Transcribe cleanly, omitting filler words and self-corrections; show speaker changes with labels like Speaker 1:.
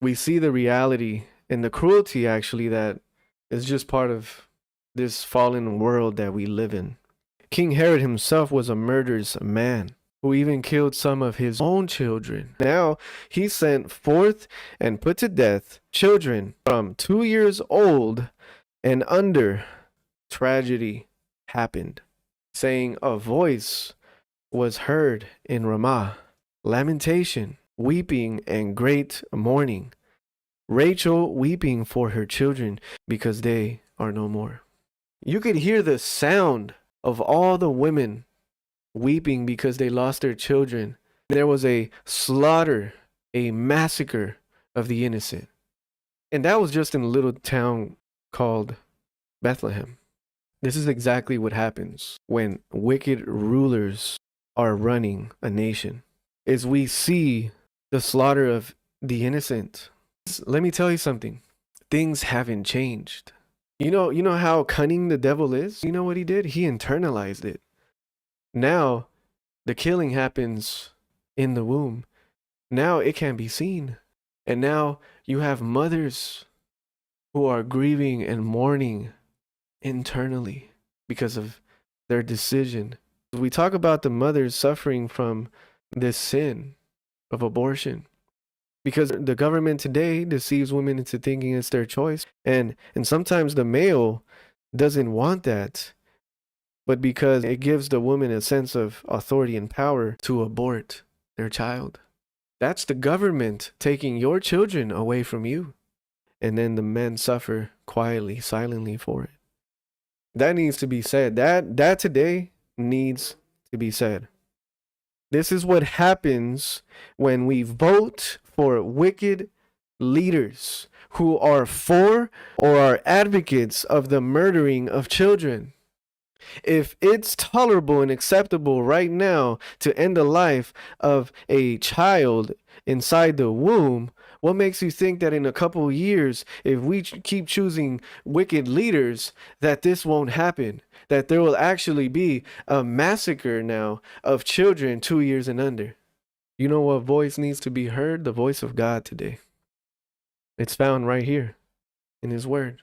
Speaker 1: we see the reality and the cruelty actually that is just part of this fallen world that we live in. King Herod himself was a murderous man who even killed some of his own children. Now he sent forth and put to death children from 2 years old and under. Tragedy happened, saying, a voice was heard in Ramah, lamentation, weeping, and great mourning. Rachel weeping for her children because they are no more. You could hear the sound of all the women weeping because they lost their children. There was a slaughter, a massacre of the innocent. And that was just in a little town called Bethlehem. This is exactly what happens when wicked rulers are running a nation. Is we see the slaughter of the innocent. Let me tell you something. Things haven't changed. You know how cunning the devil is? You know what he did? He internalized it. Now, the killing happens in the womb. Now it can be seen. And now you have mothers who are grieving and mourning internally because of their decision. We talk about the mothers suffering from this sin of abortion because the government today deceives women into thinking it's their choice. And sometimes the male doesn't want that, but because it gives the woman a sense of authority and power to abort their child. That's the government taking your children away from you. And then the men suffer quietly, silently for it. That needs to be said. That today needs to be said. This is what happens when we vote for wicked leaders who are for or are advocates of the murdering of children. If it's tolerable and acceptable right now to end the life of a child inside the womb, what makes you think that in a couple of years, if we keep choosing wicked leaders, that this won't happen? That there will actually be a massacre now of children 2 years and under? You know what voice needs to be heard? The voice of God today. It's found right here in His Word.